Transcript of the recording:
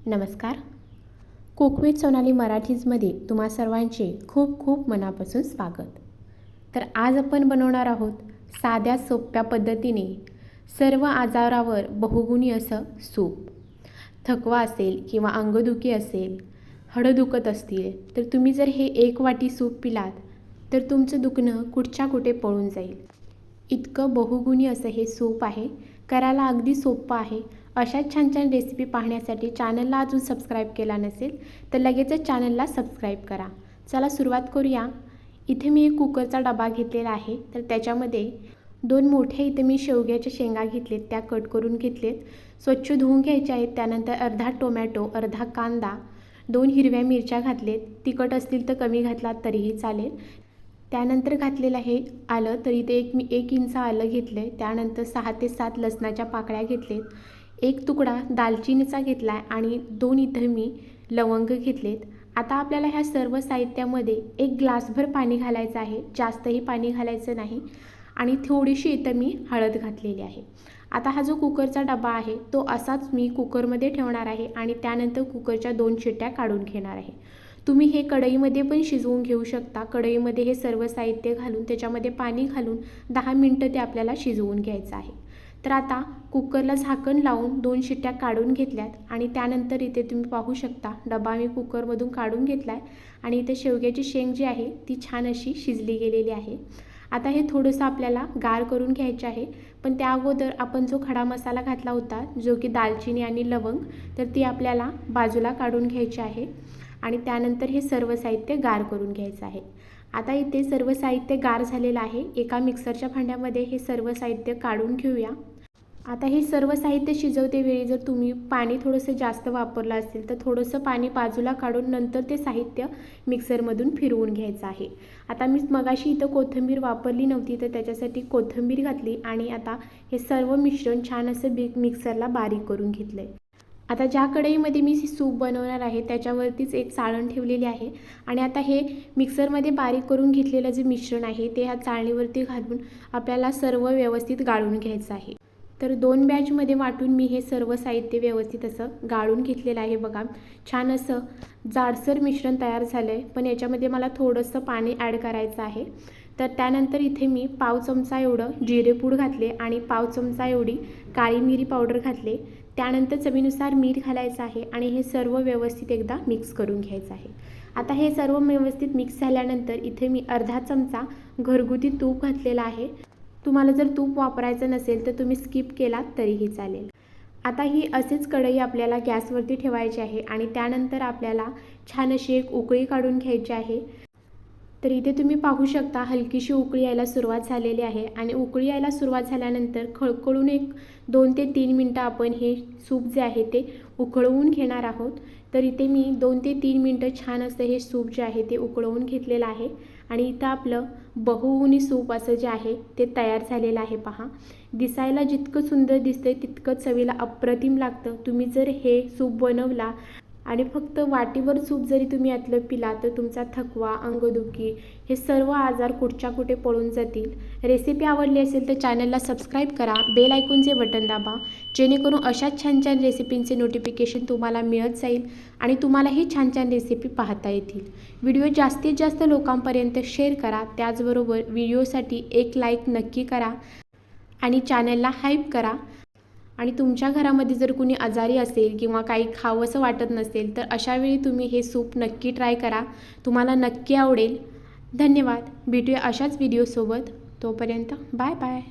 नमस्कार. Cook with Sonali मराठीजमध्ये तुम्हा सर्वांचे खूप खूप मनापासून स्वागत. तर आज आपण बनवणार आहोत साध्या सोप्या पद्धतीने सर्व आजारावर बहुगुणी असं सूप. थकवा असेल किंवा अंगदुखी असेल, हाडं दुखत असतील तर तुम्ही जर हे 1 वाटी सूप पिलात तर तुमचं दुखणं कुठच्या कुठे पळून जाईल. इतकं बहुगुणी असं हे सूप आहे. करायला अगदी सोपं आहे. अशाच छान छान रेसिपी पाहण्यासाठी चॅनलला अजून सबस्क्राईब केला नसेल तर लगेचच चॅनलला सबस्क्राईब करा. चला सुरुवात करूया. इथे मी एक कुकरचा डबा घेतलेला आहे. तर त्याच्यामध्ये 2 मोठ्या इथे मी शेवग्याच्या शेंगा घेतलेत, त्या कट करून घेतलेत. स्वच्छ धुवून घ्यायच्या आहेत. त्यानंतर अर्धा टोमॅटो, अर्धा कांदा, 2 हिरव्या मिरच्या घातलेत. तिखट असतील तर कमी घातलात तरीही चालेल. त्यानंतर घातलेलं आहे आलं. तर इथे मी 1 इंच आलं घेतलं आहे. त्यानंतर 6 ते 7 लसणाच्या पाकळ्या घेतलेत. 1 तुकडा दालचिनीचा घेतला आहे आणि 2 इथं मी लवंग घेतलेत. आता आपल्याला ह्या सर्व साहित्यामध्ये 1 ग्लासभर पाणी घालायचं आहे. जास्तही पाणी घालायचं नाही. आणि थोडीशी इथं मी हळद घातलेली आहे. आता हा जो कुकरचा डबा आहे तो असाच मी कुकरमध्ये ठेवणार आहे आणि त्यानंतर कुकरच्या 2 शिट्ट्या काढून घेणार आहे. तुम्ही हे कढईमध्ये पण शिजवून घेऊ शकता. कढईमध्ये हे सर्व साहित्य घालून त्याच्यामध्ये पाणी घालून 10 मिनटं ते आपल्याला शिजवून घ्यायचं आहे. तर आता कुकरला झाकण लावून 2 शिट्ट्या काढून घेतल्यात आणि त्यानंतर इथे तुम्ही पाहू शकता डबा मी कुकरमधून काढून घेतला आहे आणि इथे शेवग्याची शेंग जी आहे ती छान अशी शिजली गेलेली आहे. आता हे थोडंसं आपल्याला गार करून घ्यायचे आहे. पण त्या अगोदर आपण जो खडा मसाला घातला होता जो की दालचिनी आणि लवंग, तर ती आपल्याला बाजूला काढून घ्यायची आहे आणि त्यानंतर हे सर्व साहित्य गार करून घ्यायचं आहे. आता इथे सर्व साहित्य गार झालेलं आहे. एका मिक्सरच्या भांड्यामध्ये हे सर्व साहित्य काढून घेऊया. आता हे सर्व साहित्य शिजवते वेळी जर तुम्ही पाणी थोडंसं जास्त वापरलं असेल तर थोडंसं पाणी बाजूला काढून नंतर ते साहित्य मिक्सरमधून फिरवून घ्यायचं आहे. आता मी मगाशी इथं कोथिंबीर वापरली नव्हती तर त्याच्यासाठी कोथिंबीर घातली आणि आता हे सर्व मिश्रण छान असं मिक्सरला बारीक करून घेतलं आहे. आता ज्या कढईमध्ये मी सूप बनवणार आहे त्याच्यावरतीच एक चाळण ठेवलेली आहे आणि आता हे मिक्सरमध्ये बारीक करून घेतलेलं जे मिश्रण आहे ते ह्या चाळणीवरती घालून आपल्याला सर्व व्यवस्थित गाळून घ्यायचं आहे. तर 2 बॅचमध्ये वाटून मी हे सर्व साहित्य व्यवस्थित असं गाळून घेतलेलं आहे. बघा छान असं जाडसर मिश्रण तयार झालं आहे. पण याच्यामध्ये मला थोडंसं पाणी ॲड करायचं आहे. तर त्यानंतर इथे मी पाव चमचा एवढं जिरेपूड घातले आणि पाव चमचा एवढी काळी मिरी पावडर घातले. त्यानंतर चवीनुसार मीठ घालायचं आहे आणि हे सर्व व्यवस्थित एकदा मिक्स करून घ्यायचं आहे. आता हे सर्व व्यवस्थित मिक्स झाल्यानंतर इथे मी अर्धा चमचा घरगुती तूप घातलेला आहे. तुम्हाला जर तूप वापरायचं नसेल तर तुम्ही स्किप केलात तरीही चालेल. आता ही असेच कढई आपल्याला गॅसवरती ठेवायची आहे आणि त्यानंतर आपल्याला छान अशी एक उकळी काढून घ्यायची आहे. तर इथे तुम्ही पाहू शकता हलकीशी उकळी यायला सुरुवात झालेली आहे आणि उकळी यायला सुरुवात झाल्यानंतर खळखळून एक 2 ते 3 मिनटं आपण हे सूप जे आहे ते उकळवून घेणार आहोत. तर इथे मी 2 ते 3 मिनटं छान असं हे सूप जे आहे ते उकळवून घेतलेलं आहे आणि इथं आपलं बहुगुणी सूप असं जे आहे ते तयार झालेलं आहे. पहा दिसायला जितकं सुंदर दिसतंय तितकं चवीला अप्रतिम लागतं. तुम्ही जर हे सूप बनवला आणि फक्त वाटीभर सूप जरी तुम्ही यातलं पिला तर तुमचा थकवा, अंगदुखी हे सर्व आजार कुठच्या कुठे पळून जातील. रेसिपी आवडली असेल तर चॅनलला सबस्क्राईब करा, बेल आयकॉनचे बटन दाबा जेणेकरून अशाच छान छान रेसिपींचे नोटिफिकेशन तुम्हाला मिळत जाईल आणि तुम्हालाही छान छान रेसिपी पाहता येतील. व्हिडिओ जास्तीत जास्त लोकांपर्यंत शेअर करा. त्याचबरोबर व्हिडिओसाठी एक लाईक नक्की करा आणि चॅनलला हाईप करा. आणि तुमच्या घरामध्ये जर कुणी आजारी असेल किंवा काही खावंसं वाटत नसेल तर अशावेळी तुम्ही हे सूप नक्की ट्राय करा. तुम्हाला नक्की आवडेल. धन्यवाद. भेटूया अशाच व्हिडिओसोबत. तोपर्यंत बाय बाय.